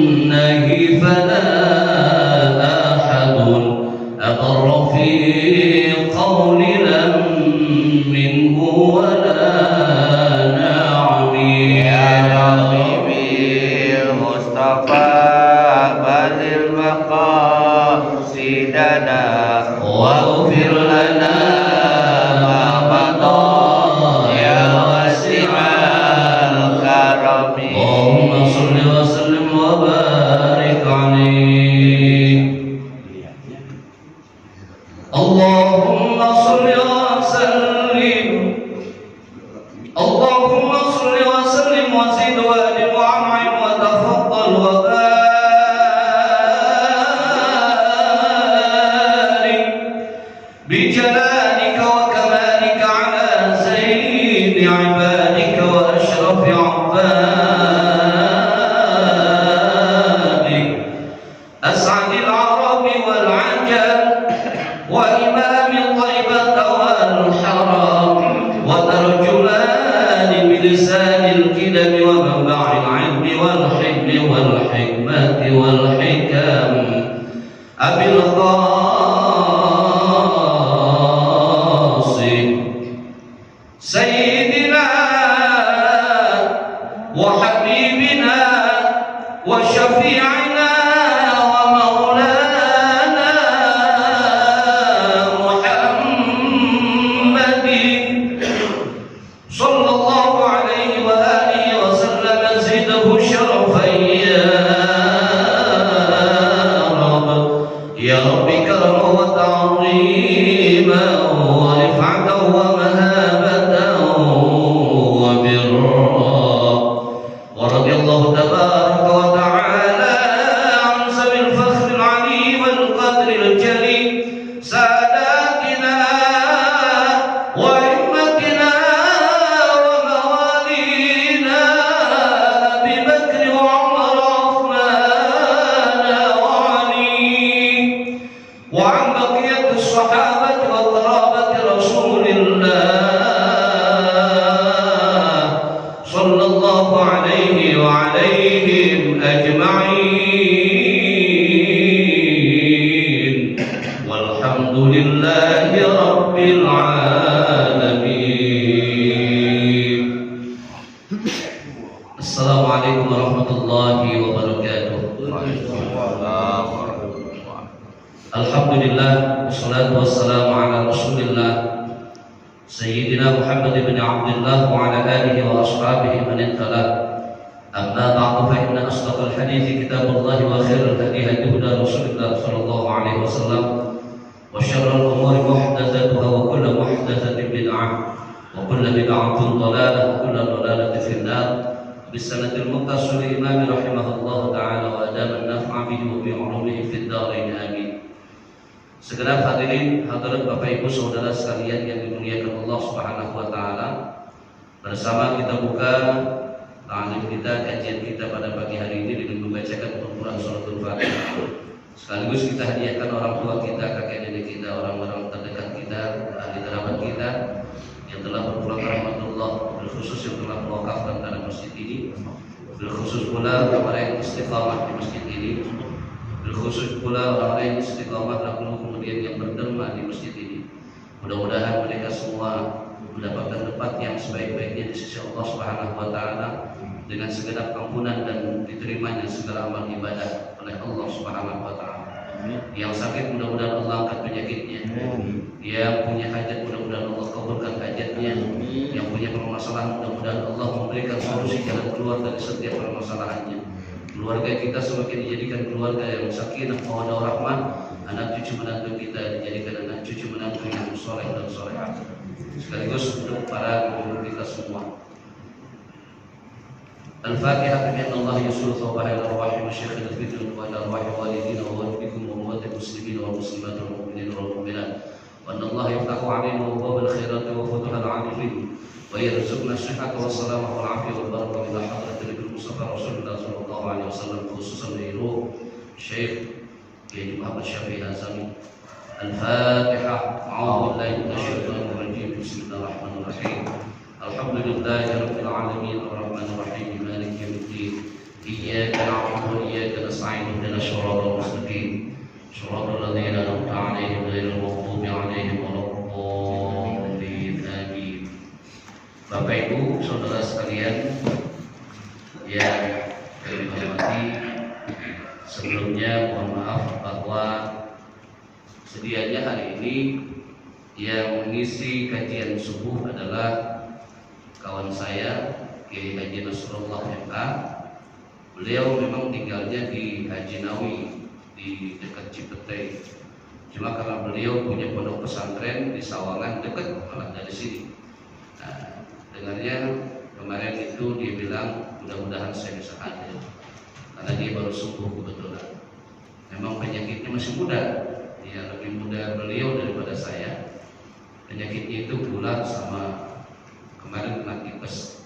النهي فلا أحد أقر في قول لم منه ولا نعم. يا حبيبي المصطفى بلغ مقاصدنا واغفر لنا ما مضى يا واسع الكرم. اللهم صل وسلم وبارك عليه. اللهم صل وسلم، اللهم صل وسلم وزد وأدم وأنعم وتفضل وبارك بجلالك وكمالك على سيد عبادك وأشرف عبادك أسعد العرب والعجم وإمام طيبة والحرم وترجمان بلسان الكلم ومنبع العلم والحلم والحكمة والحكم أبي القاسم سيدنا وحبيبنا وشفيعنا ومولانا محمد صلى الله عليه وآله وسلم زده شرفا يا رب كرما وتعظيما ورفعة ومهابة وبرا. ورضي الله تبارك وتعالى عن ذوي الفخر العلي والقدر الجليل ساداتنا وأئمتنا وموالينا أبي بكر وعمر وعثمان وعلي وعن بقية الصحابة وقرابة رسول الله صلى الله عليه وعليهم أجمعين والحمد لله رب العالمين. السلام عليكم ورحمة الله وبركاته. Alhamdulillah wassalatu wassalamu ala Rasulillah Sayyidina Muhammad bin Abdullah wa ala alihi wa ashabihi man ittala. Amma ba'du fa inna asdaqal hadithi kitabullah wa khairul hadi hadi huda Rasulillah sallallahu alaihi wasallam wa syarrul umuri muhdatsatuha wa kullu muhdatsatin bid'ah wa kullu bid'atin dhalalah wa kullu dhalalatin finnar. Bisanatil muttasil imam rahimahullah ta'ala wa adama an-naf'a bihi wa bi 'ulumihi fid dharain amin. Segenap hadirin hadirat Bapak Ibu Saudara sekalian yang dimuliakan Allah Subhanahu wa taala, bersama kita buka ta'lim kita, kajian kita pada pagi hari ini dengan membacakan Al-Qur'an suratul Fatihah. Sekaligus kita hadiahkan orang tua kita, kakek nenek kita, orang-orang terdekat kita, ahli kerabat kita yang telah berpulang rahmatullah, berkhusus yang telah mewakafkan tanah masjid ini, berkhusus pula orang yang istiqamah di masjid ini, berkhusus pula orang-orang yang istiqamah lalu kemudian yang berderma di masjid ini. Mudah-mudahan mereka semua mendapatkan tempat yang sebaik-baiknya di sisi Allah Subhanahu wa taala dengan segenap ampunan dan diterimanya segala amal ibadah oleh Allah Subhanahu wa taala. Yang sakit mudah-mudahan Allah angkat penyakitnya. Yang punya hajat mudah-mudahan Allah kabulkan hajatnya. Yang punya permasalahan mudah-mudahan Allah memberikan solusi jalan keluar dari setiap permasalahannya. Keluarga kita semakin dijadikan keluarga yang sakinah mawaddah warahmah. Anak cucu menantu kita dijadikan anak cucu menantu yang soleh dan solehah. Sekaligus untuk para guru kita semua. Al-Fatihah. Bi Allah yusul thawbah ila arwahi masyayikhina fil wa ila arwahi walidina wa walidikum wa ummatil muslimin wal muslimat wal mu'minin wal mu'minat. Wa anna Allah yaftahu 'alaina abwaabal khairat wa futuhal 'arifin wa yarzuqna as-sihhata was salamata wal 'afiyata wal barakata ila hadratil nabi Mustafa Rasulullah sallallahu alaihi wasallam, khususan dari ruh Syekh Kiai Muhammad Syafi'i Azami. Al-Fatihah. A'udzu billahi minasyaitonir rajim. Bismillahirrahmanirrahim. Alhamdulillahi rabbil alamin arrahmanir rahim maliki yaumiddin. Iyyaka na'budu wa iyyaka ihdinas shiratal mustaqim shiratal ladzina an'amta 'alaihim ghairil maghdubi 'alaihim waladdallin. Amin. Bapak Ibu, saudara sekalian yang kami hormati, sebelumnya mohon maaf bahwa sedianya hari ini yang mengisi kajian subuh adalah kawan saya Kiai Haji Nasrullah MA. Beliau memang tinggalnya di Haji Nawi di dekat Cipete. Cuma karena beliau punya pondok pesantren di Sawangan dekat malah dari sini. Nah, dengarnya kemarin itu dia bilang mudah-mudahan saya bisa hadir karena dia baru sembuh kebetulan. Memang penyakitnya masih muda, dia lebih muda beliau daripada saya. Penyakitnya itu gula sama kemarin kena tipes.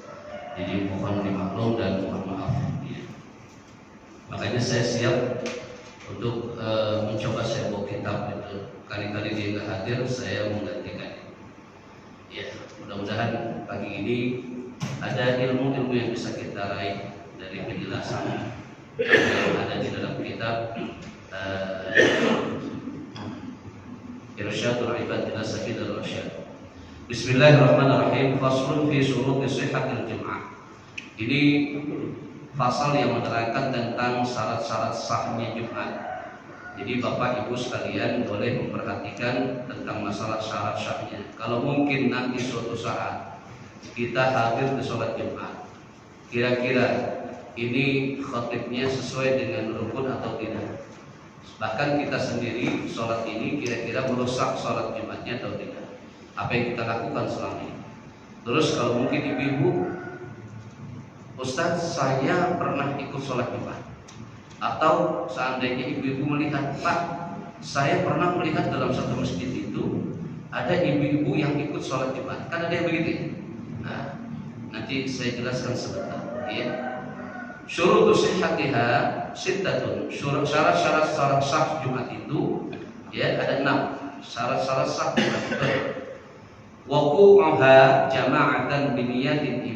Jadi mohon dimaklum dan mohon maaf. Ya. Makanya saya siap untuk mencoba saya bawa kitab itu. Kali-kali dia nggak hadir, saya menggantikan. Ya, mudah-mudahan pagi ini ada ilmu-ilmu yang bisa kita raih dari penjelasan yang ada di dalam kitab Irsyadul Ibad ila Sabilur Rasyad. Bismillahirrahmanirrahim. Faslun fi syuruti sihhatil jum'ah. Ini pasal yang menerangkan tentang syarat-syarat sahnya Jumat. Jadi Bapak Ibu sekalian boleh memperhatikan tentang masalah syarat sahnya. Kalau mungkin nanti suatu saat kita hadir di sholat Jumat, kira-kira ini khotibnya sesuai dengan rukun atau tidak? Bahkan kita sendiri sholat ini kira-kira merusak sholat Jumatnya atau tidak? Apa yang kita lakukan selama ini? Terus kalau mungkin ibu-ibu, Ustaz saya pernah ikut sholat Jumat. Atau seandainya ibu-ibu melihat, Pak saya pernah melihat dalam satu masjid itu ada ibu-ibu yang ikut sholat Jumat. Kan ada yang begitu. Nah, nanti saya jelaskan sebentar ya. Syurutu sihhatiha sittatun. Syarat-syarat sah Jumat itu ya ada 6. Syarat-syarat sah Jumat itu waqu'uha jama'atan biniyatin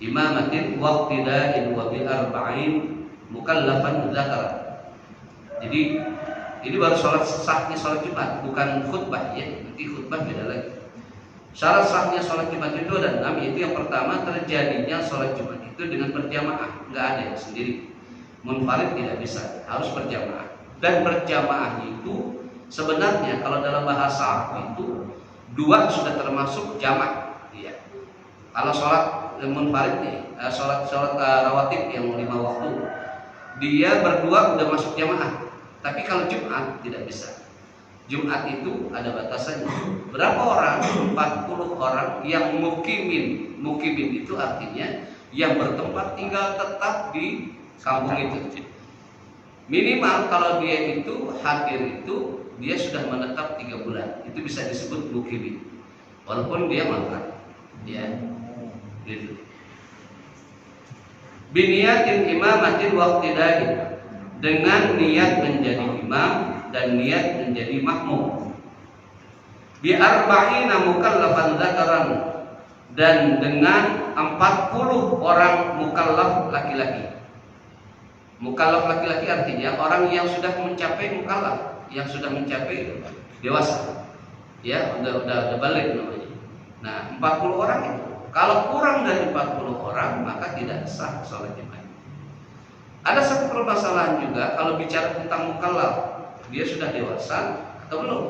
imamatin waqtida'in wa bi arba'in mukallafan dzakara. Jadi ini baru sahnya sholat Jumat, bukan khutbah ya. Nanti khutbah beda lagi. Syarat sahnya sholat Jumat itu ada 6, yaitu yang pertama terjadinya sholat Jumat itu dengan berjamaah, nggak ada yang sendiri. Munfarid tidak bisa, harus berjamaah. Dan berjamaah itu sebenarnya kalau dalam bahasa Arab itu dua sudah termasuk jamak. Iya. Kalau sholat munfarid nih, sholat rawatib yang 5 waktu, dia berdua udah masuk jamaah. Tapi kalau Jumat tidak bisa. Jumat itu ada batasannya. Berapa orang? 40 orang yang mukimin. Mukimin itu artinya yang bertempat tinggal tetap di kampung itu. Minimal kalau dia itu hadir itu dia sudah menetap 3 bulan. Itu bisa disebut mukimin. Walaupun dia mangkat. Ya. Gitu. Biniyatin imamatin waqtidain. Dengan niat menjadi imam dan niat menjadi makmum. Bi arba'ina mukallafan dzakaran, dan dengan 40 orang mukallaf laki-laki. Mukallaf laki-laki artinya orang yang sudah mencapai mukallaf, yang sudah mencapai dewasa. Ya, udah balik namanya. Nah, 40 orang itu. Kalau kurang dari 40 orang maka tidak sah sholat Jumat. Ada satu permasalahan juga kalau bicara tentang mukallaf, dia sudah dewasa atau belum?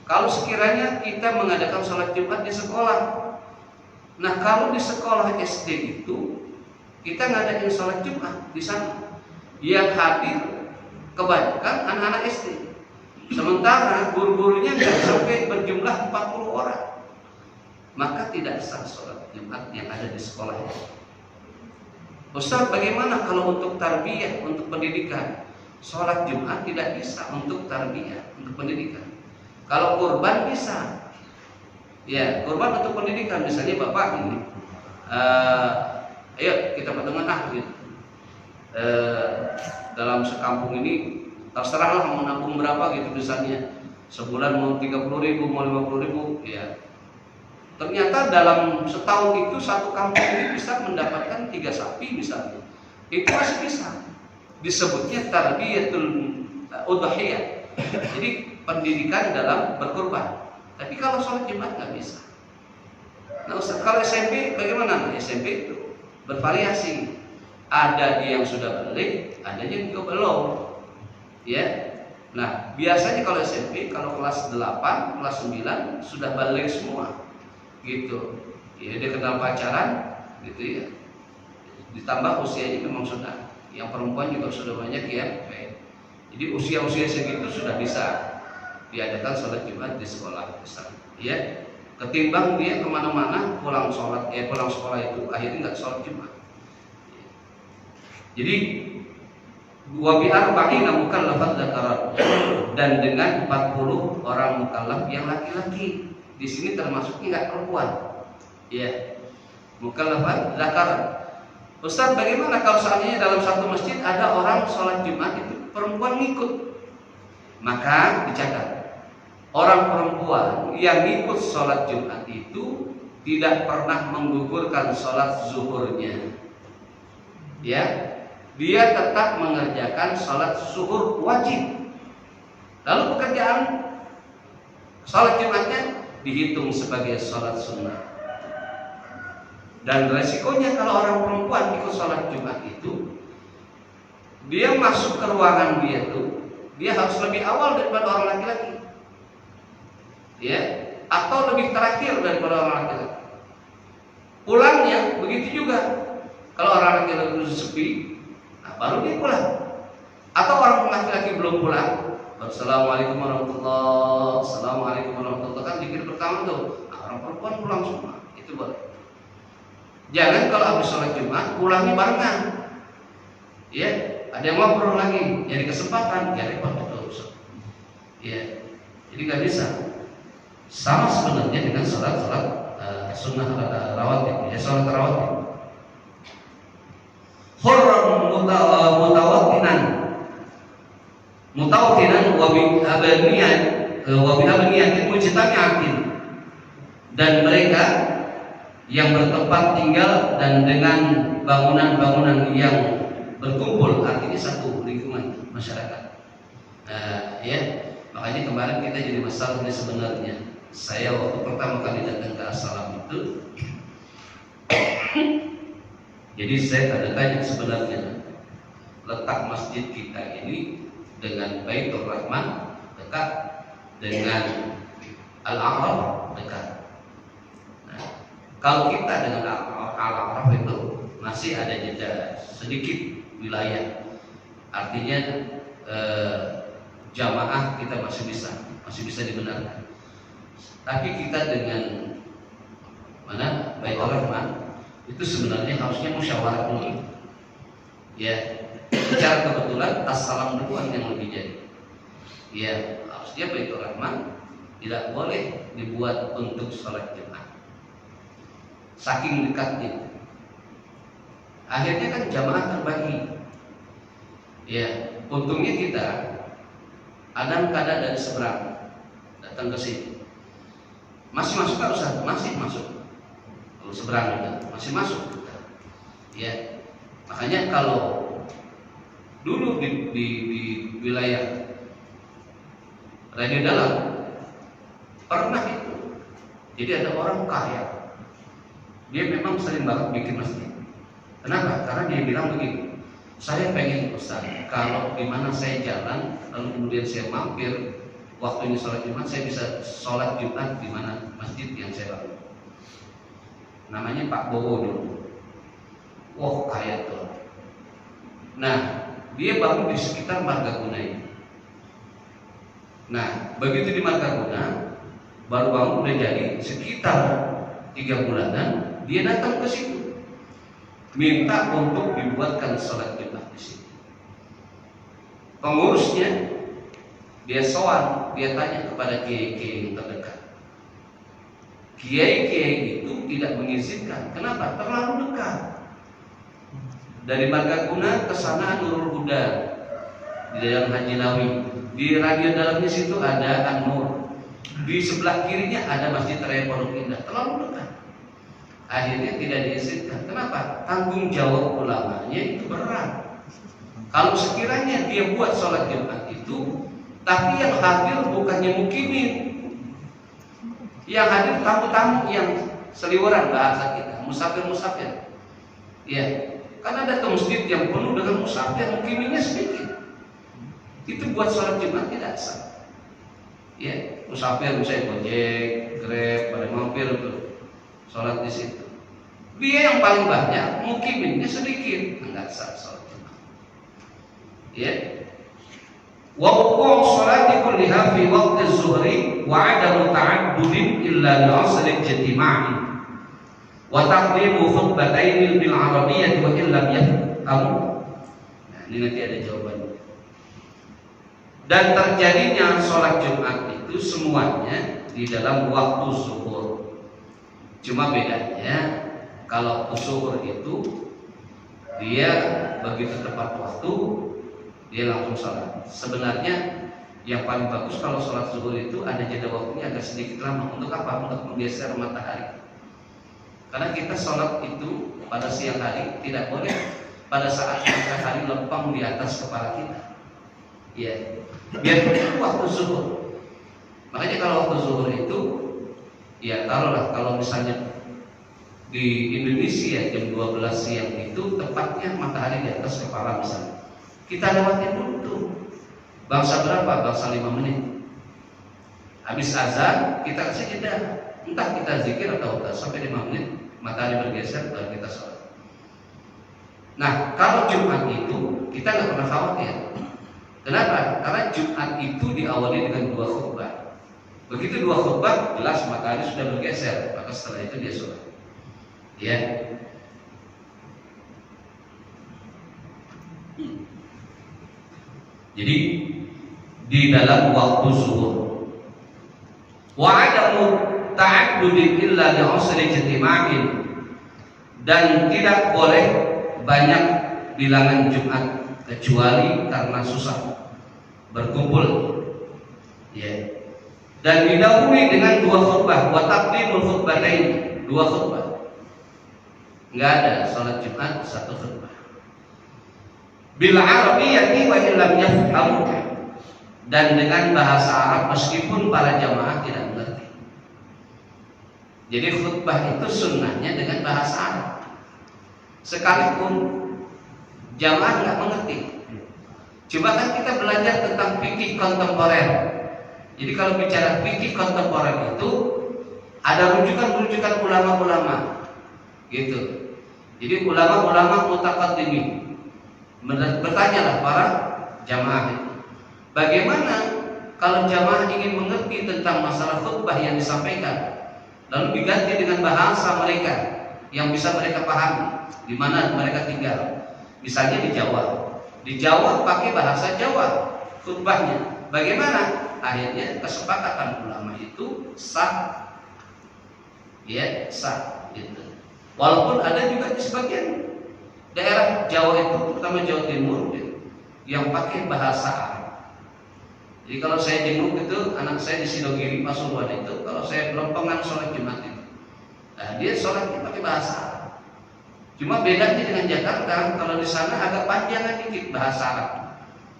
Kalau sekiranya kita mengadakan sholat Jumat di sekolah, nah kalau di sekolah SD itu kita ngadain sholat Jumat di sana, yang hadir kebanyakan anak-anak SD, sementara guru-gurunya nggak sampai berjumlah 40 orang, maka tidak sah sholat Jumat yang ada di sekolah itu. Ustaz, bagaimana kalau untuk tarbiyah, untuk pendidikan? Sholat Jumat tidak bisa untuk tarbiyah, untuk pendidikan. Kalau kurban bisa. Ya, kurban untuk pendidikan. Misalnya bapak ini, ayo kita patungan gitu. Dalam sekampung ini terserahlah mau nabung berapa gitu misalnya. Sebulan mau 30.000, mau 50.000, ya. Ternyata dalam setahun itu satu kampung ini bisa mendapatkan 3 sapi misalnya. Itu masih bisa. disebutnya tarbiyatul udhiyah. Jadi pendidikan dalam berkurban. Tapi kalau sholat Jumat nggak bisa. Nah Ustaz, kalau SMP bagaimana? Nah, SMP itu bervariasi. Ada yang sudah balik, ada yang juga belum. Ya. Nah, biasanya kalau SMP, kalau kelas 8, kelas 9 sudah balik semua. Gitu. Ya, dia kenal pacaran, gitu ya. Ditambah usianya memang sudah. Yang perempuan juga sudah banyak ya. Jadi usia-usia segitu sudah bisa diadakan sholat Jumat di sekolah besar. Ya. Ketimbang dia kemana-mana pulang sekolah itu akhirnya nggak sholat Jumat. Jadi wa bi arba'ina mukallafat dzakarat, dan dengan 40 orang mukallaf yang laki-laki. Di sini termasuknya nggak perempuan. Ya. Mukallafat dzakarat. Ustaz, bagaimana kalau seandainya dalam satu masjid ada orang sholat Jumat itu perempuan ngikut? Maka dicatat, orang perempuan yang ikut sholat Jumat itu tidak pernah menggugurkan sholat zuhurnya. Ya, dia tetap mengerjakan sholat zuhur wajib. Lalu pekerjaan sholat Jumatnya dihitung sebagai sholat sunnah. Dan resikonya kalau orang perempuan ikut sholat Jumat itu, dia masuk ke ruangan dia tuh, dia harus lebih awal daripada orang laki-laki. Ya, atau lebih terakhir daripada orang laki-laki. Pulangnya begitu juga. Kalau orang laki-laki itu sepi, nah baru dia pulang. Atau orang laki-laki belum pulang, Assalamualaikum warahmatullahi wabarakatuh, Assalamualaikum warahmatullahi wabarakatuh, kan dikir pertama tuh. Nah, orang perempuan pulang semua, itu boleh. Jangan kalau habis sholat Jumat pulangnya barengan. Ya, ada yang ngobrol lagi, jadi kesempatan, ya repot betul. Ya, jadi nggak bisa. Sama sebenarnya dengan sholat sunnah rawatib, ya sholat rawatib. Hurran mutawattinan wa bi abniyatin mujtami'atin, dan mereka yang bertempat tinggal dan dengan bangunan-bangunan yang berkumpul, artinya satu lingkungan masyarakat. Ya, makanya kemarin kita jadi masalah ini sebenarnya. Saya waktu pertama kali datang ke Assalam itu, jadi saya tanya sebenarnya letak masjid kita ini dengan Baitur Rahman dekat, dengan Al-Aqrab dekat. Nah, kalau kita dengan Al-Aqrab itu masih ada jeda sedikit wilayah, artinya jamaah kita masih bisa dibenarkan. Tapi kita dengan mana Baitur Rahman itu sebenarnya harusnya musyawarah dulu. Ya, secara kebetulan Assalam duluan yang lebih jadi. Ya, harusnya Baitur Rahman tidak boleh dibuat untuk sholat Jumat. Saking dekatnya. Akhirnya kan jamaah terbagi. Ya, untungnya kita kadang dari seberang datang ke sini. Masih masuk kan Ustaz? Masih masuk. Kalau seberang itu masih masuk. Ya, makanya kalau dulu di wilayah Radio Dalam pernah itu. Jadi ada orang kaya, dia memang sering banget bikin masjid. Kenapa? Karena dia bilang begini, saya pengen Ustaz, kalau di mana saya jalan, lalu kemudian saya mampir, waktunya sholat Jumat, saya bisa sholat Jumat di mana masjid yang saya bangun. Namanya Pak Bowo dulu. Wah, kaya tuh. Nah, dia bangun di sekitar Margaguna ini. Nah, begitu di Margaguna, baru bangun udah jadi sekitar 3 bulanan, dia datang ke situ, minta untuk dibuatkan sholat Jumat di sini. Pengurusnya dia sowan, dia tanya kepada kiai-kiai yang terdekat. Kiai-kiai itu tidak mengizinkan. Kenapa? Terlalu dekat. Dari Margaguna ke sana Nurul Huda di dalam Haji Lawi. Di Radio Dalamnya situ ada An-Nur. Di sebelah kirinya ada Masjid Raya Pondok Indah. Terlalu dekat. Akhirnya tidak diizinkan. Kenapa? Tanggung jawab ulamanya itu berat. Kalau sekiranya dia buat sholat Jumat itu, tapi yang hadir bukannya mukimin, yang hadir tamu-tamu yang seliweran bahasa kita, musafir-musafir. Ya, karena ada masjid yang penuh dengan musafir, mukiminnya sedikit. Itu buat sholat Jumat tidak sah. Ya, musafir misalnya Gojek, Grab, pada mampir tuh sholat di situ. Dia yang paling banyak, mukiminnya sedikit, enggak sah sholat Jumat. Ya. Wa wuqu' sholati kulliha fi waqti az-zuhri wa 'adamu ta'addudin illa li'asri ijtima'i wa taqdimu khutbatain bil 'arabiyyah wa illam yafhamu. Nah, ini nanti ada jawabannya. Dan terjadinya sholat Jumat itu semuanya di dalam waktu zuhur. Cuma bedanya kalau zuhur itu dia begitu tepat waktu dia langsung sholat. Sebenarnya yang paling bagus kalau sholat zuhur itu ada jeda waktunya agak sedikit lama. Untuk apa? Untuk menggeser matahari. Karena kita sholat itu pada siang hari tidak boleh pada saat matahari lempang di atas kepala kita. Ya, biar itu waktu zuhur. Makanya kalau waktu zuhur itu, ya taruhlah kalau misalnya di Indonesia jam 12 siang itu tepatnya matahari di atas kepala misalnya. Kita lewatin dulu tuh. Bangsa berapa? Bangsa 5 menit. Habis azan kita kasih jeda. Entah kita zikir atau enggak sampai 5 menit matahari bergeser baru kita sholat. Nah, kalau Jumat itu kita nggak pernah khawatir. Kenapa? Karena Jumat itu diawali dengan 2 khutbah. Begitu 2 khutbah, jelas matahari sudah bergeser, maka setelah itu dia sholat. Ya. Jadi di dalam waktu zuhur. Wa 'adamu ta'addudin illa li'usri ijtima'in, dan tidak boleh banyak bilangan Jumat kecuali karena susah berkumpul. Ya. Dan didahului dengan 2 khutbah, wa taqdimul khutbatain, 2 khutbah. Enggak ada salat Jumat 1 khutbah. Bil arabiyyati wa illam yafhamu, dan dengan bahasa Arab meskipun para jamaah tidak mengerti. Jadi khutbah itu sunnahnya dengan bahasa Arab. Sekalipun jamaah nggak mengerti. Coba kan kita belajar tentang fikih kontemporer. Jadi kalau bicara fikih kontemporer itu ada rujukan-rujukan ulama-ulama, gitu. Jadi ulama-ulama mutaqaddimin. Bertanyalah para jamaah itu, bagaimana kalau jamaah ingin mengerti tentang masalah khutbah yang disampaikan, lalu diganti dengan bahasa mereka yang bisa mereka pahami, di mana mereka tinggal. Misalnya di Jawa. Di Jawa pakai bahasa Jawa khutbahnya. Bagaimana? Akhirnya kesepakatan ulama itu sah. Ya, sah gitu. Walaupun ada juga di sebagian daerah Jawa itu, terutama Jawa Timur yang pakai bahasa Arab. Jadi kalau saya jenguk itu anak saya di Sidogiri Pasuruan itu, kalau saya lempengan sholat Jumat itu, nah, dia sholatnya pakai bahasa Arab. Cuma bedanya dengan Jakarta, kalau di sana agak panjangan dikit bahasa Arab.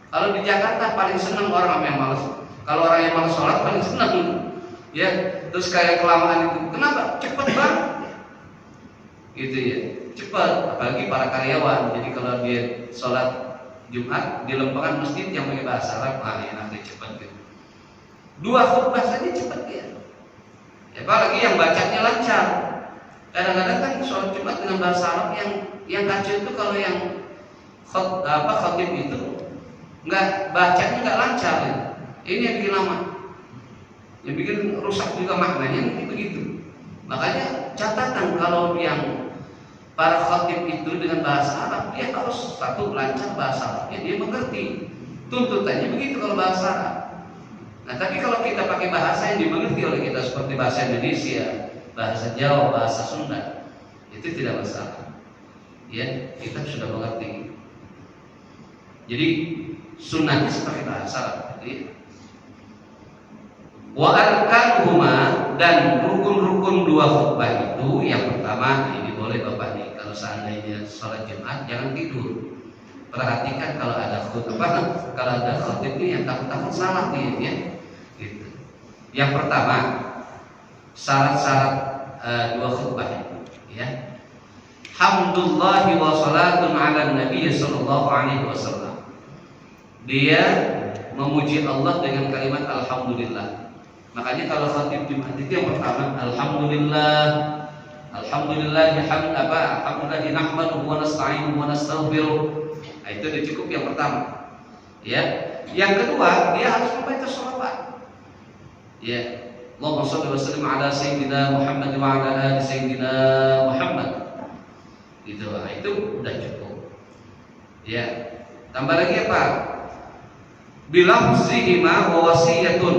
Kalau di Jakarta paling senang orang yang malas. Kalau orang yang malas sholat paling senang. Ya, terus kayak kelamaan itu. Kenapa? Cepet banget. Gitu ya, cepat. Apalagi para karyawan. Jadi kalau dia sholat Jumat di lempengan masjid yang pakai bahasa Arab, ya nanti cepat gitu. 2 khutbah saja cepat ya. Ya, apalagi yang bacanya lancar. Kadang-kadang kan sholat Jumat dengan bahasa Arab yang kacau itu kalau yang khatib itu nggak bacanya nggak lancar ya. Ini yang bikin lama, yang bikin rusak juga maknanya nanti begitu. Makanya catatan kalau yang para khatib itu dengan bahasa Arab, dia harus satu lancar bahasa Arabnya, dia mengerti. Tuntutannya begitu kalau bahasa Arab. Nah, tapi kalau kita pakai bahasa yang dimengerti oleh kita seperti bahasa Indonesia, bahasa Jawa, bahasa Sunda, itu tidak masalah. Ya, kita sudah mengerti. Jadi sunnahnya seperti bahasa Arab. Jadi, wa arkanuhuma, dan rukun-rukun 2 khutbah itu yang pertama, ini boleh Bapak nih kalau seandainya sholat Jumat jangan tidur. Perhatikan kalau ada khutbah, kalau ada khutib ini yang takut-takut salah nih ya. Gitu. Yang pertama, syarat-syarat dua khutbah ya. Hamdulillahi wa salatun ala Nabi sallallahu alaihi wasallam. Dia memuji Allah dengan kalimat alhamdulillah. Makanya kalau khatib Jumat itu yang pertama alhamdulillah, alhamdulillah alhamdulillah nahmaduhu wa nasta'inuhu wa nastaghfiruh. Nah, itu udah cukup yang pertama. Ya. Yang kedua, dia harus membaca shalawat. Ya. Allahumma shalli wa sallim ala sayyidina Muhammad wa ala ali sayyidina Muhammad. Gitu. Nah, itu udah cukup. Ya. Tambah lagi apa? Bilafzihima wa wasiyatun,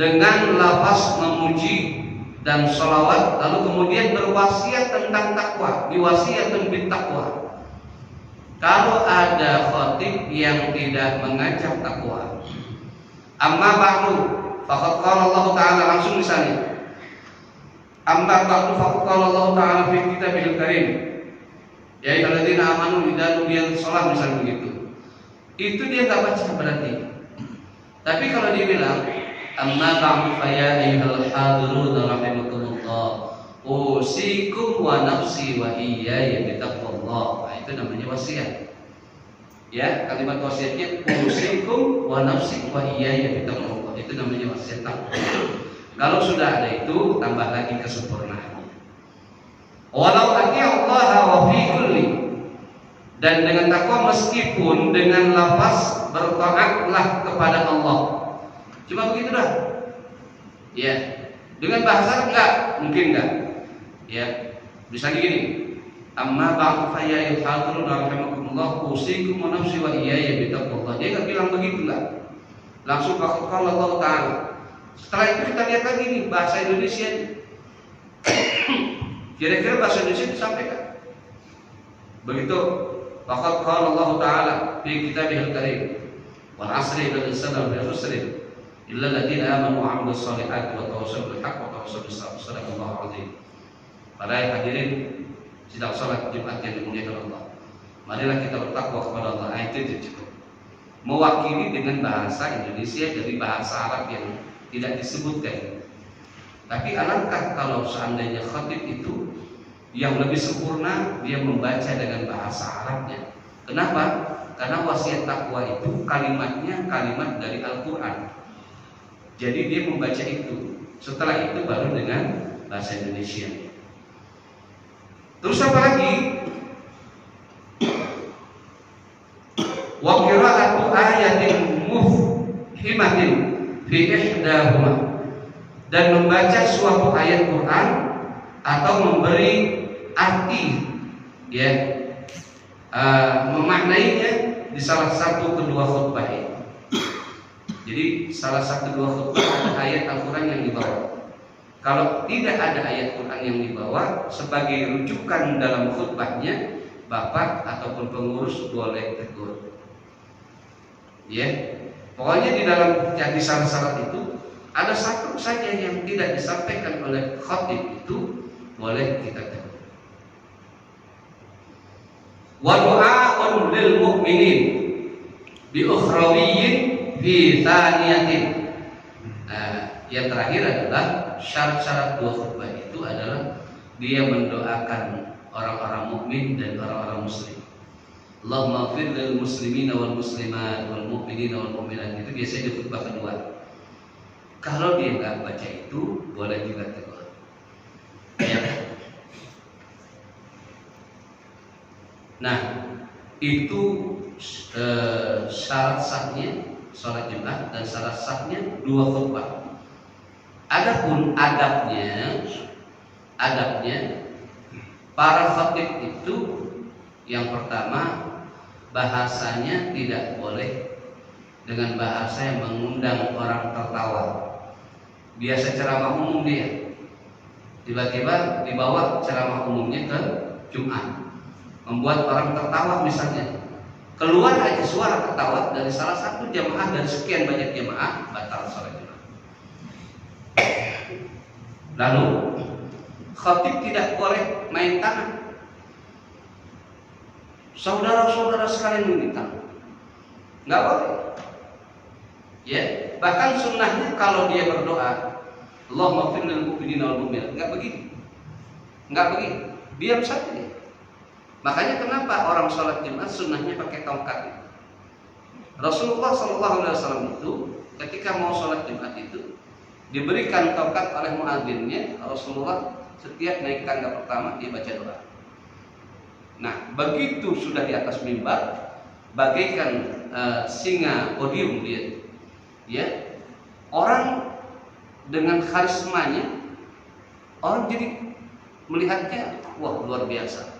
dengan lafaz memuji dan sholawat, lalu kemudian berwasiat tentang takwa, biwasiyatun bittaqwa. Kalau ada khatib yang tidak mengajak takwa, amma ba'du faqad qala Allah Ta'ala, langsung misalnya amma ba'du faqad qala Allah Ta'ala fi kitabil karim ya ayyuhalladzina amanu idza nudiya lis-shalah, misalnya begitu. Itu dia enggak baca berarti. Tapi kalau dia bilang amma ba'du fa ya ayyuhal hadirun rahimakumullah usikum wa nafsi wa iyaya bitaqwallah, nah, itu namanya wasiat. Ya, kalimat wasiatnya usikum wa nafsi wa iyaya bitaqwallah, itu namanya wasiat takwa. Kalau sudah ada itu, tambah lagi kesempurnaannya. Walau Allah wa fi kulli, dan dengan takwa meskipun dengan lafaz bertaatlah kepada Allah. Cuma begitu dah. Ya. Dengan bahasa enggak, mungkin enggak. Ya. Bisa gini. Amma ba'du fa ya ayyuhal rahimakumullah usikum wa nafsi wa iyaya bitaqwallah. Dia enggak bilang begitu lah. Langsung kalau Allah Ta'ala. Setelah itu kita lihat lagi nih bahasa Indonesia. Kira-kira bahasa Indonesia disampaikan. Begitu. Faqad qala Allah Ta'ala fi kitabihil karim wal 'asri innal insana lafi khusr illa alladziina aamanu wa 'amilus shalihati wa tawassaw bil haqqi wa tawassaw bis sabr. Sadaqallahu 'azim. Para hadirin sidang salat Jumat yang dimuliakan Allah, marilah kita bertakwa kepada Allah. Itu cukup. Mewakili dengan bahasa Indonesia dari bahasa Arab yang tidak disebutkan. Tapi alangkah kalau seandainya khatib itu yang lebih sempurna, dia membaca dengan bahasa Arabnya. Kenapa? Karena wasiat takwa itu kalimatnya kalimat dari Al-Quran. Jadi dia membaca itu. Setelah itu baru dengan bahasa Indonesia. Terus apa lagi? Wa qira'atu ayatin mufhimatin fi ihdahuma, dan membaca suatu ayat Quran atau memberi arti, ya, memaknainya di salah satu kedua khutbah ini. Jadi salah satu kedua khutbah ada ayat Al-Quran yang dibawa. Kalau tidak ada ayat Quran yang dibawa sebagai rujukan dalam khutbahnya, bapak ataupun pengurus boleh tegur. Ya, pokoknya di dalam di syarat-syarat itu ada satu saja yang tidak disampaikan oleh khatib, itu boleh kita tegur. Wa du'a'un lil mu'minin bi ukhrawiyyin fi thaniyatin. Nah, yang terakhir adalah syarat-syarat dua khutbah itu adalah dia mendoakan orang-orang mukmin dan orang-orang muslim. Allahumma ighfir lil muslimina wal muslimat wal mu'minina wal mu'minat. Itu biasanya di khutbah kedua. Kalau dia enggak baca itu, boleh juga tegur. Ya. Nah, itu syarat sahnya sholat Jumat dan syarat sahnya dua khutbah. Adapun adabnya para khatib itu yang pertama, bahasanya tidak boleh dengan bahasa yang mengundang orang tertawa. Biasa ceramah umum dia, tiba-tiba dibawa ceramah umumnya ke Jumat, membuat orang tertawa misalnya. Keluar aja suara ketawa dari salah satu jamaah dari sekian banyak jamaah, batal sholat Jumat. Lalu khatib tidak boleh main tangan. saudara-saudara sekalian meminta. Nggak boleh. Ya, bahkan sunnahnya kalau dia berdoa, Allahumma ighfir lil mu'minina wal mu'minat, nggak begitu. Nggak begitu. Diam saja dia. Makanya kenapa orang sholat Jumat sunnahnya pakai tongkat? Rasulullah SAW itu ketika mau sholat Jumat itu diberikan tongkat oleh muadzinnya. Rasulullah setiap naik tangga pertama dia baca doa. Nah, begitu sudah di atas mimbar, bagaikan singa podium dia, ya, orang dengan karismanya, orang jadi melihatnya, wah luar biasa.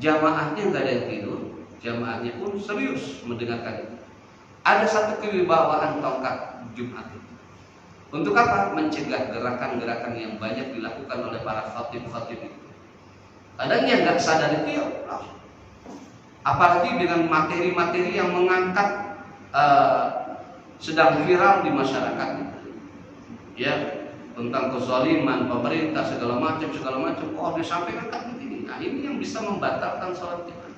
Jamaahnya nggak ada yang tidur, jamaahnya pun serius mendengarkan itu. Ada satu kewibawaan tongkat Jumat itu. Untuk apa? Mencegah gerakan-gerakan yang banyak dilakukan oleh para khatib-khatib itu. Kadang yang nggak sadar itu ya, apalagi dengan materi-materi yang mengangkat sedang viral di masyarakat, ya, tentang kezaliman pemerintah segala macam. Oh, disampaikan kan begini. Nah, ini yang bisa membatalkan sholat Jumat.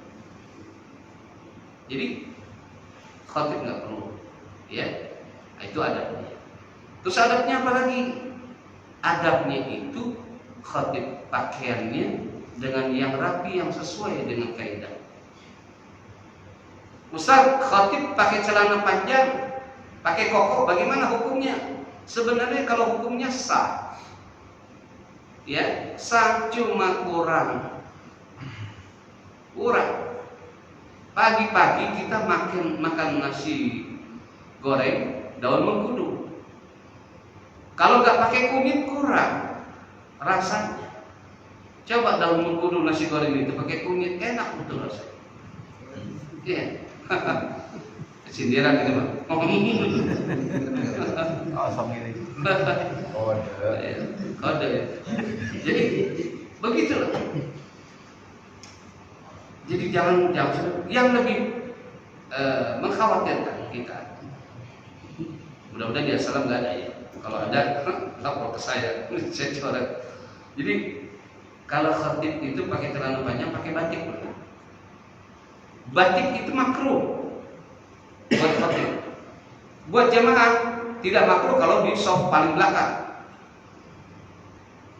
Jadi khatib nggak perlu, ya. Nah, itu adabnya. Terus adabnya apa lagi? Adabnya itu khatib pakaiannya dengan yang rapi, yang sesuai dengan kaidah. Ustaz, khatib pakai celana panjang, pakai koko, bagaimana hukumnya? Sebenarnya kalau hukumnya sah, ya, sah, cuma kurang. Pagi-pagi kita makan nasi goreng daun mengkudu. Kalau nggak pakai kunyit kurang rasanya. Coba daun mengkudu nasi goreng itu pakai kunyit, enak betul rasanya. Iya. Sindiran gitu, Bang. Kosong ini. Kode. Jadi begitulah. Jadi jangan yang lebih mengkhawatirkan kita. Mudah-mudahan di Assalam nggak ada ya. Kalau ada, lapor ke saya coret. Jadi kalau khatib itu pakai celana panjang, pakai batik. Batik itu makruh buat khatib. Buat jamaah tidak makruh kalau di saf paling belakang.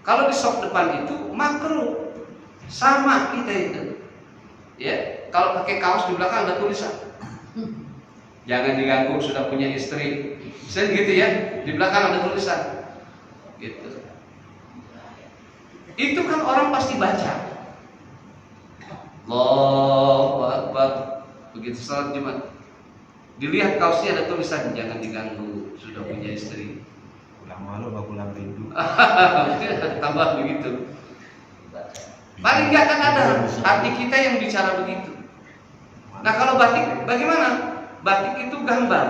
Kalau di saf depan itu makruh. Sama kita itu. Ya, kalau pakai kaos di belakang ada tulisan. Jangan diganggu, sudah punya istri. Misalnya gitu ya, di belakang ada tulisan. Gitu. Itu kan orang pasti baca. Allahu Akbar. Begitu salat Jumat, dilihat kaosnya ada tulisan, jangan diganggu, sudah punya istri. Pulang malu apa pulang rindu? Tambah begitu. Paling nggak kan ada hati kita yang bicara begitu. Nah kalau batik bagaimana? Batik itu gambar,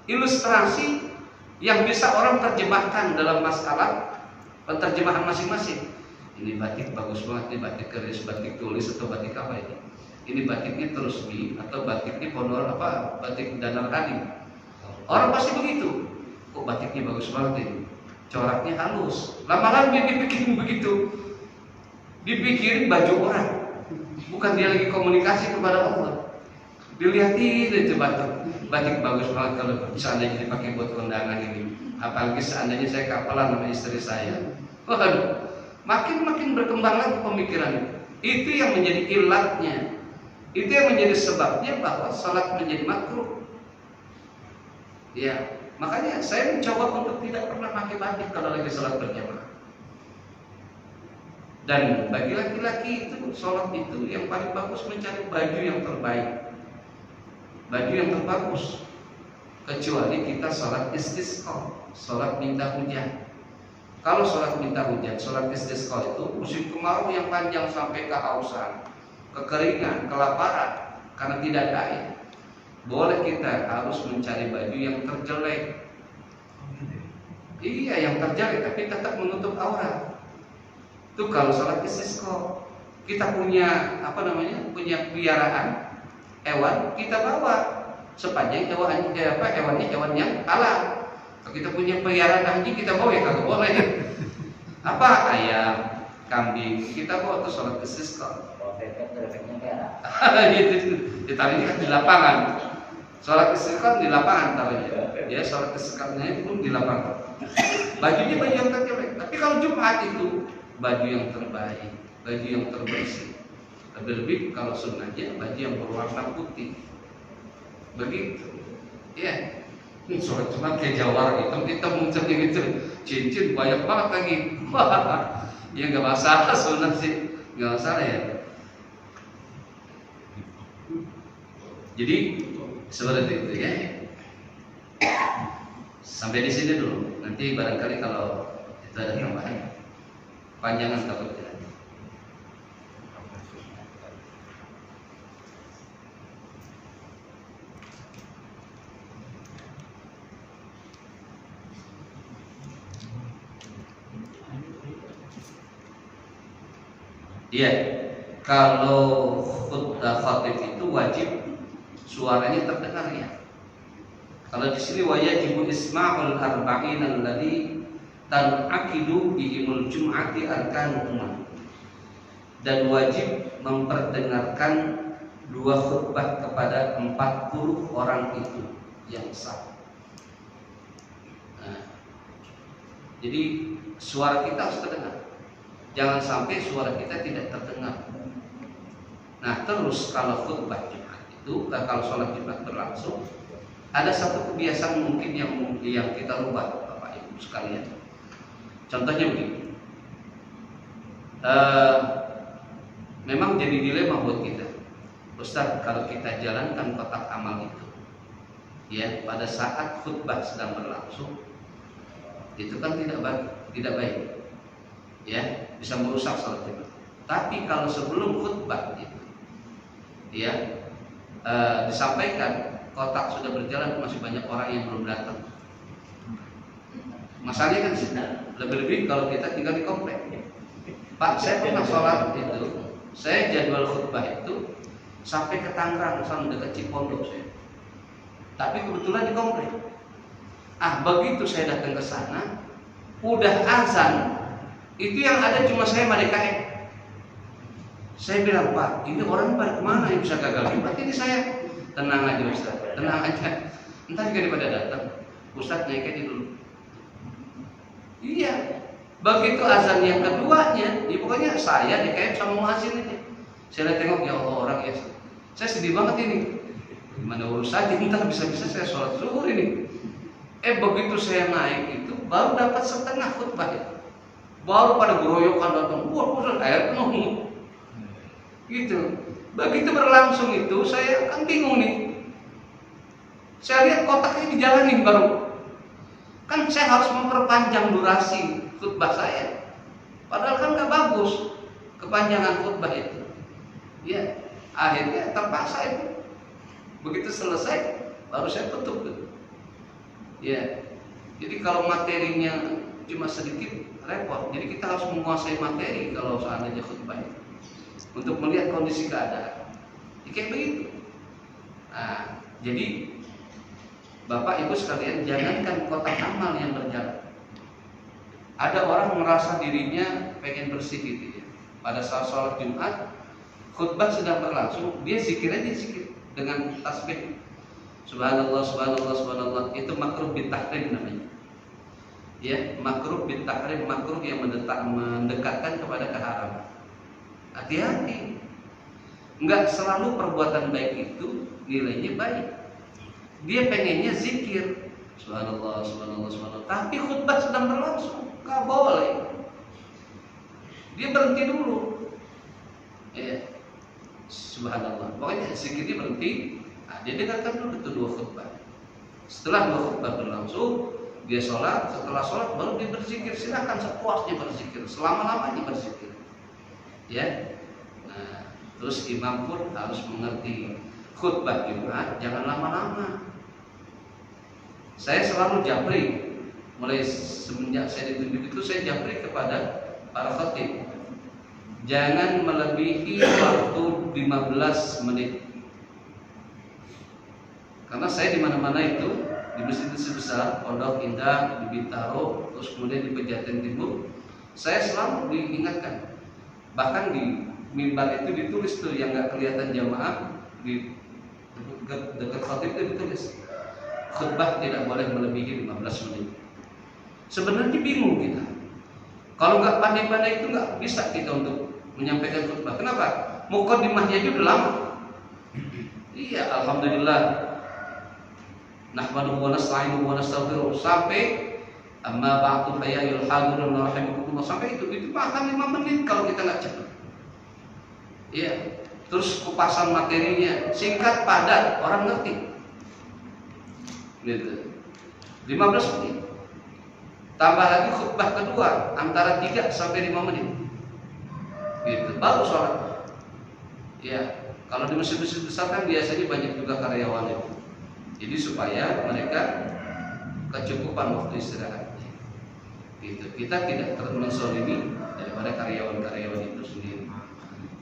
ilustrasi yang bisa orang terjemahkan dalam masalah penterjemahan masing-masing. Ini batik bagus banget, ini batik keris, batik tulis, atau batik apa ini? Ini batiknya Terusmi atau batiknya Pondor apa? Batik Danar Hadi. Orang pasti begitu. Kok batiknya bagus banget ini? Coraknya halus. Lama-lama dia dibikin begitu. Dipikirin baju orang. Bukan dia lagi komunikasi kepada Allah. Dilihatin itu batik bagus banget kalau seandainya dipakai buat kondangan ini. Apalagi seandainya saya kapalan sama istri saya. Waduh, makin berkembang lagi pemikiran itu. Itu yang menjadi ilatnya. Itu yang menjadi sebabnya bahwa salat menjadi makruh. Ya, makanya saya mencoba untuk tidak pernah pakai batik kalau lagi salat berjamaah. Dan bagi laki-laki itu sholat itu yang paling bagus mencari baju yang terbaik, baju yang terbagus. Kecuali kita sholat istisqa, sholat minta hujan. Kalau sholat minta hujan, sholat istisqa itu musim kemarau yang panjang sampai kehausan, kekeringan, kelaparan karena tidak ada air. Boleh kita harus mencari baju yang terjelek. Iya, yang terjelek tapi tetap menutup aurat. Itu kalau sholat istisqa. Kita punya punya peliharaan hewan, kita bawa sepanjang hewannya hewan yang halal. Kalau kita punya peliharaan anjing, kita bawa ya kagak boleh. Ayam, kambing, kita bawa ke sholat istisqa. efeknya merah. Gitu. Ditaruhnya kan di lapangan. Sholat istiqamah di lapangan taruhnya. Ya, sholat istiqamahnya pun di lapangan. Bajunya baju yang terjelek. Tapi kalau Jumat itu baju yang terbaik, baju yang terbersih. Lebih-lebih kalau sunnahnya baju yang berwarna putih. Begitu. Ya. Ini sholat Jumat kayak jawar hitam muncul gitu. Cincin banyak banget lagi. Ya nggak masalah sunnah sih, nggak masalah ya. Jadi seperti itu ya. Sampai di sini dulu. Nanti barangkali kalau itu ada tambahan, panjangan takutnya. Iya, kalau khutbah khatib itu wajib suaranya terdengar ya. Kalau di sini wajibu isma'ul arba'in alladhi tan'aqidu bihimul jum'ati arkanuhuma. Dan wajib memperdengarkan dua khutbah kepada 40 orang itu yang sah. Nah, jadi suara kita harus terdengar. Jangan sampai suara kita tidak terdengar. Nah, terus kalau khutbah Jumat itu, kalau sholat Jumat berlangsung, ada satu kebiasaan mungkin yang kita rubah, Bapak Ibu sekalian. Contohnya begini, memang jadi dilema buat kita, Ustaz, kalau kita jalankan kotak amal itu, ya pada saat khutbah sedang berlangsung, itu kan tidak baik, ya bisa merusak sholat Jumat. Tapi kalau sebelum khutbah itu, ya disampaikan kotak sudah berjalan, masih banyak orang yang belum datang. Masalahnya kan lebih-lebih kalau kita tinggal di komplek. Pak, saya pernah sholat itu, saya jadwal khutbah itu sampai ke Tangerang, sampai dekat Cipondoh saya. Tapi kebetulan di komplek. Begitu saya datang ke sana, udah azan, itu yang ada cuma saya sama DKM. Saya bilang, Pak, ini orang pada kemana yang bisa gagal? Berarti ini saya. Tenang aja Ustaz, tenang aja. Entar juga pada datang, Ustaz naik aja dulu. Iya, begitu azan yang keduanya, ya pokoknya saya DKM sama muazin ini. Saya tengok, ya Allah orang ya. Saya sedih banget ini. Gimana urusannya? Entar bisa-bisa saya sholat zuhur ini. Begitu saya naik itu, baru dapat setengah khutbah itu. Baru pada geroyokan datang, wah Ustaz air penuh. Gitu. Begitu berlangsung itu, saya kan bingung nih. Saya lihat kotaknya dijalanin baru. Kan saya harus memperpanjang durasi khutbah saya. Padahal kan nggak bagus kepanjangan khutbah itu. Ya, akhirnya terpaksa itu. Begitu selesai, baru saya tutup. Ya, jadi kalau materinya cuma sedikit repot. Jadi kita harus menguasai materi kalau seandainya khutbah itu, untuk melihat kondisi keadaan. Kayak begitu. Nah, jadi Bapak Ibu sekalian, jangankan kotak amal yang berjalan. Ada orang merasa dirinya pengen bersih gitu ya. Pada saat sholat Jumat, khutbah sedang berlangsung, dia zikir aja zikir dengan tasbih. Subhanallah, subhanallah, subhanallah. Itu makruh bitahrim namanya. Ya, makruh bitahrim, makruh yang mendekatkan kepada keharaman. Hati-hati. Enggak selalu perbuatan baik itu nilainya baik. Dia pengennya zikir, subhanallah, subhanallah, subhanallah. Tapi khutbah sedang berlangsung, enggak boleh. Dia berhenti dulu. Ya. Subhanallah. Pokoknya zikirnya berhenti. Dia dengarkan dulu kedua khutbah. Setelah dua khutbah berlangsung, dia sholat. Setelah sholat baru dia berzikir. Silakan sepuasnya berzikir, selama-lamanya berzikir. Ya. Nah, terus imam pun harus mengerti khutbah Jumat jangan lama-lama. Saya selalu japri, mulai semenjak saya ditunjuk itu saya japri kepada para khatib. Jangan melebihi waktu 15 menit. Karena saya di mana-mana itu, di masjid besar, Pondok Indah, di Bintaro, terus kemudian di Pejaten Timur, saya selalu diingatkan. Bahkan di mimbar itu ditulis tuh yang nggak kelihatan jamaah di dekat khotib itu ditulis khutbah tidak boleh melebihi 15 menit. Sebenarnya bingung kita. Kalau nggak pandai-pandai itu nggak bisa kita untuk menyampaikan khutbah. Kenapa? Muqaddimahnya aja udah lama. Iya, alhamdulillah. Nahmaduhu wa nasta'inuhu wa nastaghfiruh sampai amma ba'du fa ya ayyuhal hadirun rahimakumullah sampai itu makan 5 menit kalau kita nggak cepat. Iya. Terus kupasan materinya singkat padat, orang ngerti. Gitu. 15 menit. Tambah lagi khutbah kedua antara 3 sampai 5 menit. Gitu. Baru sholat. Ya, kalau di masjid-masjid besar kan biasanya banyak juga karyawan itu. Jadi supaya mereka kecukupan waktu istirahat. Gitu. Kita tidak termenzalimi daripada karyawan-karyawan itu sendiri.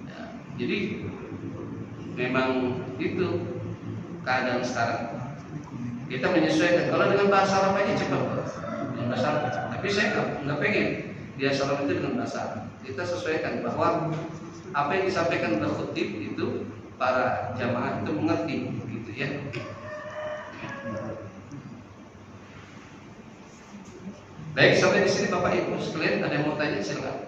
Ya, jadi memang itu keadaan sekarang. Kita menyesuaikan. Kalau dengan bahasa Arab aja cepat, dengan bahasa Arab. Tapi saya nggak pengen dia salam itu dengan bahasa Arab. Kita sesuaikan bahwa apa yang disampaikan oleh khutib itu para jamaah itu mengerti, gitu ya. Baik, sampai di sini Bapak Ibu sekalian ada yang mau tanya silakan.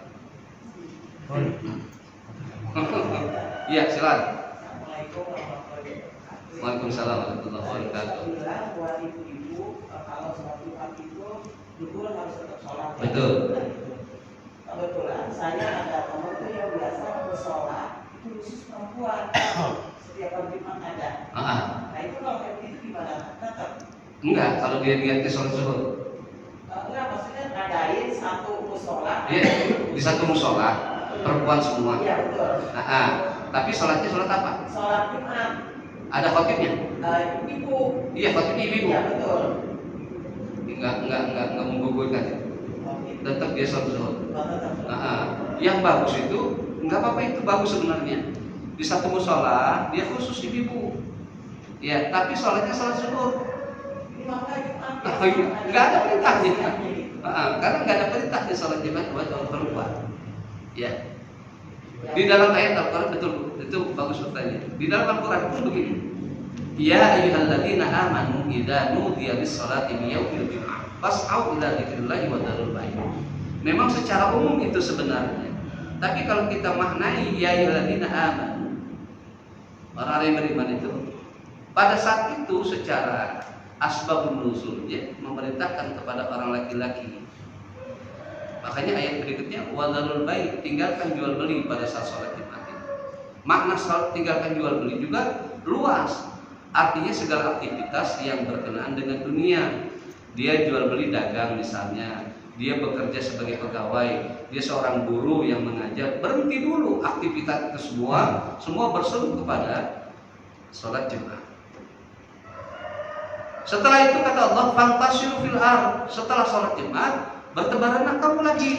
Iya, silakan. Waalaikumsalam warahmatullahi wabarakatuh. Alhamdulillah buat ibu-ibu kalau sholat Jumat itu dulu harus tetap sholat. Betul. Kebetulan saya ada teman tuh yang biasa bersolat itu khusus perempuan. Setiap hari Jumat ada. Nah itu kalau kayak gitu gimana? Tetap? Enggak, kalau dia niatnya sholat zuhur. Enggak, maksudnya ngadain satu musola. Iya, di satu musola perempuan semua. Iya betul. Tapi sholatnya sholat apa? Sholat Jumat. Ada khotibnya? Ibu. Iya, khotibnya ibu. Iya betul. Enggak menggugurkan. Tetap dia sholat zuhur. Tetap. Yang bagus itu enggak apa-apa, itu bagus sebenarnya. Di satu musola dia khusus ibu. Ya, tapi sholatnya sholat zuhur. Enggak ada perintahnya. Karena enggak ada perintahnya sholat Jumat buat orang perempuan. Ya. Di dalam ayat Al-Quran betul itu bagus bertanya. Di dalam Al-Quran pun begini. Ya ayyuhalladzina amanu idza nudiya lis-sholati min yaumil jum'ah fas'au ila dzikrillahi wa dzarul bai'a. Memang secara umum itu sebenarnya. Tapi kalau kita maknai ya ayyuhalladzina amanu, orang yang beriman itu pada saat itu secara asbabun nuzulnya memerintahkan kepada orang laki-laki. Makanya ayat berikutnya wadzarul bai', tinggalkan jual beli pada saat sholat Jumat. Makna sholat tinggalkan jual beli juga luas. Artinya segala aktivitas yang berkenaan dengan dunia. Dia jual beli dagang misalnya, dia bekerja sebagai pegawai, dia seorang guru yang mengajar, berhenti dulu aktivitas itu semua berseru kepada sholat Jumat. Setelah itu kata Allah, fantasiru fil ardh. Setelah sholat Jumat, bertebaranlah kamu lagi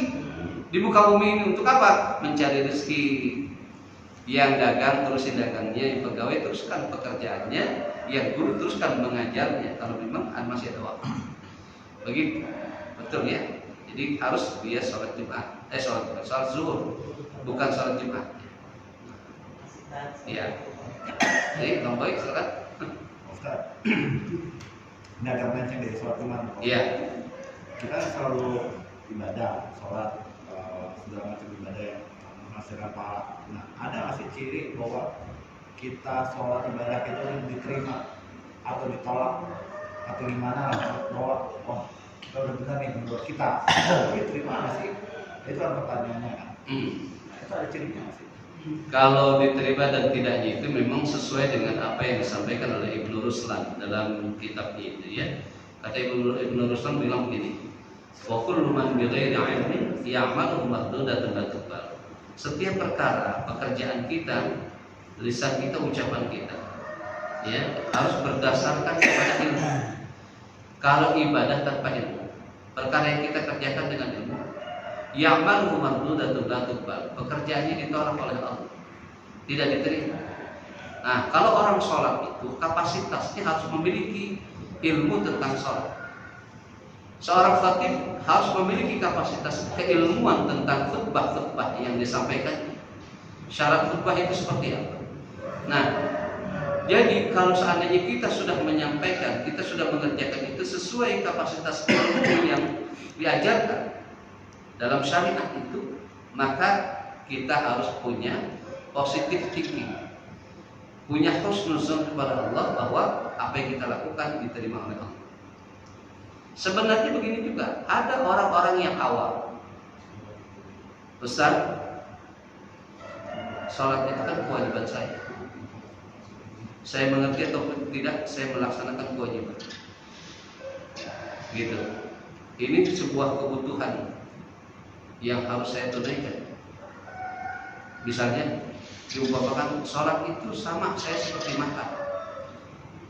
di muka bumi ini untuk apa? Mencari rezeki. Yang dagang terusin dagangnya, yang pegawai teruskan pekerjaannya, yang guru teruskan mengajarnya. Kalau memang masih ada waktu. Begitu, betul ya. Jadi harus dia sholat Jumat, sholat zuhur, bukan sholat Jumat. Ya. Jadi Bang Boy silakan. Ustaz, ini agak melenceng dari sholat Jumat. Iya. Kita selalu ibadah, sholat, segala macam ibadah yang menghasilkan pahala. Nah, ada nggak sih ciri bahwa kita sholat ibadah kita diterima atau ditolak atau gimana lah, bahwa oh kita udah benar nih menurut kita, tapi terima nggak sih? Itu kan pertanyaannya kan. Itu ada cirinya nggak sih? Kalau diterima dan tidaknya itu memang sesuai dengan apa yang disampaikan oleh Ibnu Ruslan dalam kitabnya itu ya. Kata Ibnu Ruslan bilang begini, wa kullu man bighairi ilmin ya'malu mardudatun la tuqbal. Setiap perkara, pekerjaan kita, lisan kita, ucapan kita, ya harus berdasarkan kepada ilmu. Kalau ibadah tanpa ilmu, perkara yang kita kerjakan dengan ilmu, ya'malu mardudatun la tuqbal, pekerjaannya ditolak oleh Allah, tidak diterima. Nah, kalau orang sholat itu kapasitasnya harus memiliki ilmu tentang sholat. Seorang khatib harus memiliki kapasitas keilmuan tentang khutbah-khutbah yang disampaikan. Syarat khutbah itu seperti apa? Nah, jadi kalau seandainya kita sudah menyampaikan, kita sudah mengerjakan itu sesuai kapasitas ilmu yang diajarkan dalam syariat itu, maka kita harus punya positive thinking, punya husnuzon kepada Allah bahwa apa yang kita lakukan diterima oleh Allah. Sebenarnya begini juga, ada orang-orang yang awam, besar, sholat itu kan kewajiban saya. Saya mengerti atau tidak, saya melaksanakan kewajiban. Gitu. Ini sebuah kebutuhan yang harus saya tunaikan. Misalnya, diumpamakan sholat itu sama saya seperti makan.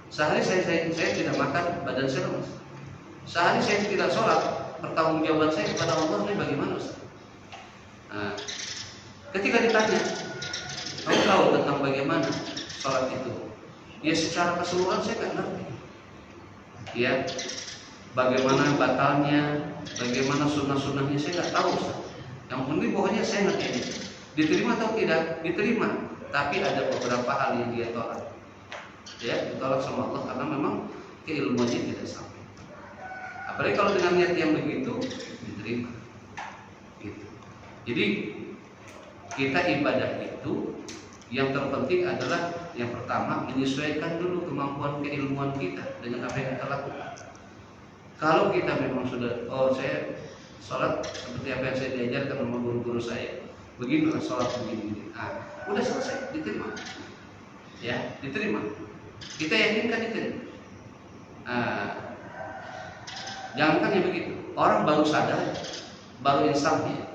Sehari saya tidak makan, badan saya lemas. Sehari saya tidak sholat, pertanggungjawaban saya kepada Allah ini bagaimana, Ustaz? Nah, ketika ditanya, kamu tahu tentang bagaimana sholat itu? Ya secara keseluruhan saya nggak ngerti. Ya, bagaimana batalnya, bagaimana sunnah-sunnahnya saya nggak tahu, Ustaz. Yang penting pokoknya saya ngerti ini. Diterima atau tidak? Diterima. Tapi ada beberapa hal yang dia tolak. Ya, ditolak sama Allah karena memang keilmuannya tidak sampai. Apalagi kalau dengan niat yang begitu diterima. Gitu. Jadi kita ibadah itu yang terpenting adalah yang pertama menyesuaikan dulu kemampuan keilmuan kita dengan apa yang kita lakukan. Kalau kita memang sudah, saya sholat seperti apa yang saya diajarkan sama guru-guru saya, beginilah sholat begini. Udah selesai, diterima. Ya, diterima. Kita yakinkan diterima. Jangankan yang begitu, orang baru sadar, baru insafnya,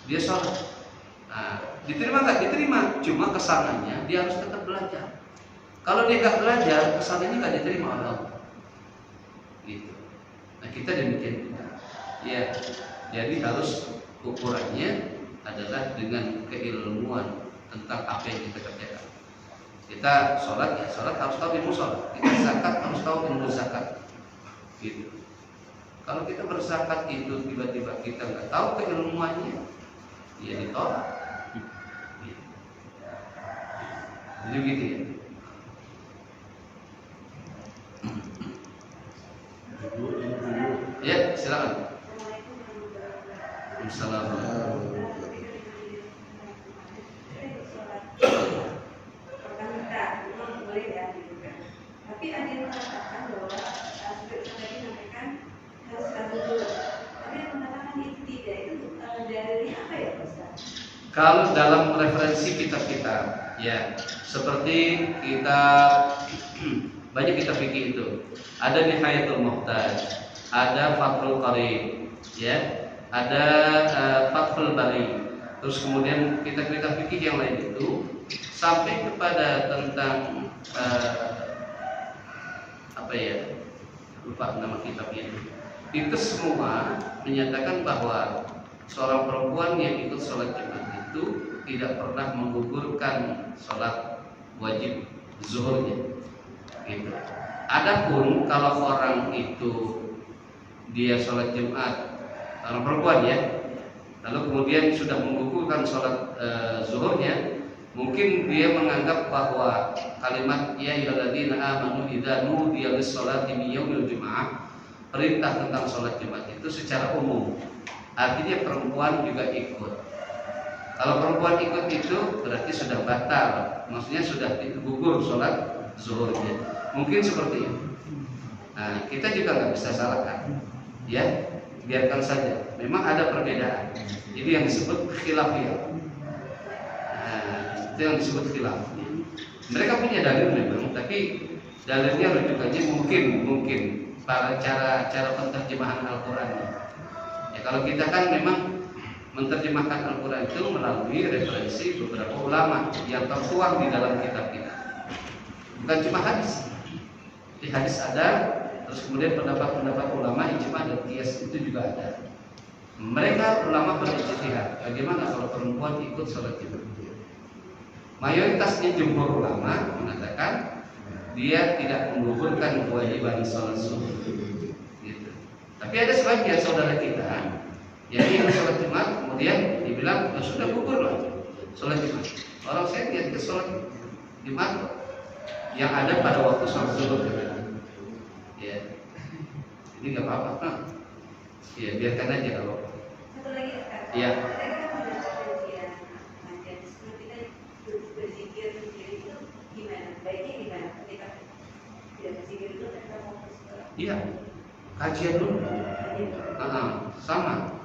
dia sholat. Diterima nggak? Diterima. Cuma kesananya dia harus tetap belajar. Kalau dia nggak belajar, kesananya nggak diterima oleh Allah. Gitu. Nah kita demikian juga. Ya, jadi harus ukurannya adalah dengan keilmuan tentang apa yang kita kerjakan. Kita sholat, ya sholat harus tahu ilmu sholat. Kita zakat harus tahu ilmu zakat. Gitu. Kalau kita berzakat itu tiba-tiba kita nggak tahu keilmuannya, ya ditolak. Jadi gitu ya. Ya, silakan. Assalamualaikum. Tapi ada yang mengatakan bahwa seperti tadi disampaikan harus satu dulu. Tapi yang mengatakan itu tidak, itu dari apa ya, Ustaz? Kalau dalam referensi kitab-kitab, ya seperti kita banyak kitab fikih itu, ada Nihayatul Muhtaj, ada Fathul Qarib, ya, ada Fathul Bari, terus kemudian kitab-kitab fikih yang lain itu sampai kepada tentang apa ya, lupa nama kitabnya itu semua menyatakan bahwa seorang perempuan yang ikut sholat Jumat itu tidak pernah menggugurkan sholat wajib zuhurnya. Gitu. Adapun kalau orang itu dia sholat Jumat, orang perempuan ya, lalu kemudian sudah menggugurkan sholat zuhurnya, mungkin dia menganggap bahwa kalimat ya ayyuhalladzina amanu idza nudiya lis-sholati min yaumil jumu'ah, perintah tentang sholat Jumat itu secara umum. Artinya perempuan juga ikut. Kalau perempuan ikut itu berarti sudah batal, maksudnya sudah gugur sholat zuhurnya. Mungkin seperti itu. Nah, kita juga nggak bisa salahkan, ya, biarkan saja. Memang ada perbedaan. Jadi yang disebut khilafiyah. Itu yang disebut khilaf. Mereka punya dalil memang, tapi dalilnya rujukannya mungkin para cara penterjemahan Al-Quran. Ya, kalau kita kan memang menerjemahkan Al-Quran itu melalui referensi beberapa ulama yang tertuang di dalam kitab kita. Bukan cuma hadis. Di hadis ada, terus kemudian pendapat-pendapat ulama ijma dan qiyas itu juga ada. Mereka ulama berijtihad. Bagaimana kalau perempuan ikut sholat Jumat? Mayoritasnya jumhur ulama mengatakan dia tidak menggugurkan kewajiban sholat subuh. Gitu. Tapi ada sebagian saudara kita yang ingin sholat Jumat, kemudian dibilang sudah gugur lah, Sholat di mana? Orang saya lihat ke sholat di mana? Yang ada pada waktu sholat zuhur. Ya, jadi nggak apa-apa. Nah, ya biarkan aja kalau. Satu lagi Ustaz. Iya. Kita mendapat kajian sebelum kita berzikir itu gimana? Baiknya gimana? Ketika tidak berzikir itu kita mau ke sekolah. Iya, kajian dulu. Sama.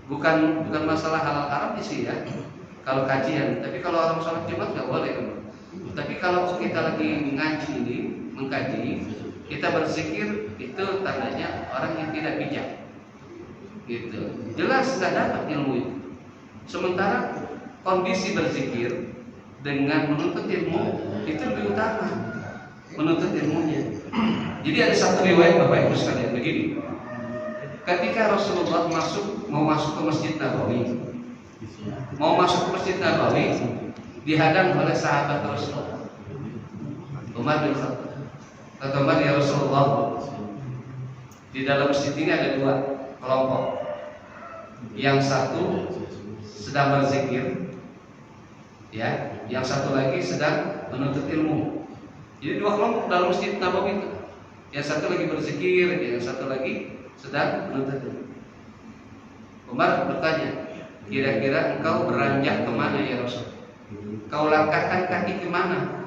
Bukan masalah halal haram sih ya. Kalau kajian, tapi kalau orang sholat Jumat nggak boleh kan. Tapi kalau kita lagi ngaji ini, mengkaji, kita berzikir itu tandanya orang yang tidak bijak. Gitu. Jelas nggak dapat ilmu itu. Sementara kondisi berzikir dengan menuntut ilmu itu lebih utama. Menuntut ilmunya. Jadi ada satu riwayat Bapak Ibu sekalian begini. Ketika Rasulullah mau masuk ke Masjid Nabawi, dihadang oleh sahabat Rasulullah Umar bin Khattab. Kata Umar, ya Rasulullah, di dalam masjid ini ada dua kelompok. Yang satu sedang berzikir, ya, yang satu lagi sedang menuntut ilmu. Jadi dua kelompok dalam Masjid Nabawi itu. Yang satu lagi berzikir, yang satu lagi sedang menuntut ilmu. Umar bertanya, kira-kira engkau beranjak kemana ya Rasul? Kau langkahkan kaki kemana?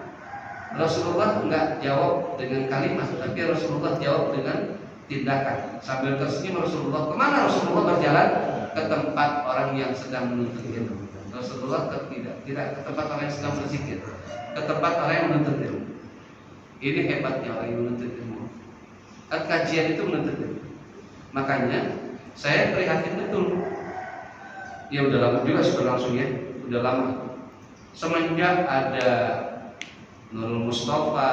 Rasulullah enggak jawab dengan kalimat, tapi Rasulullah jawab dengan tindakan. Sambil tersenyum Rasulullah, kemana Rasulullah berjalan? Ke tempat orang yang sedang menuntut ilmu. Rasulullah tidak ke tempat orang yang sedang berzikir, ke tempat orang yang menuntut ilmu. Ini hebatnya orang yang menuntut ilmu. Kajian itu menuntut ilmu. Makanya saya prihatin betul. Ya udah lama juga sudah langsung ya, udah lama. Semenjak ada Nurul Mustafa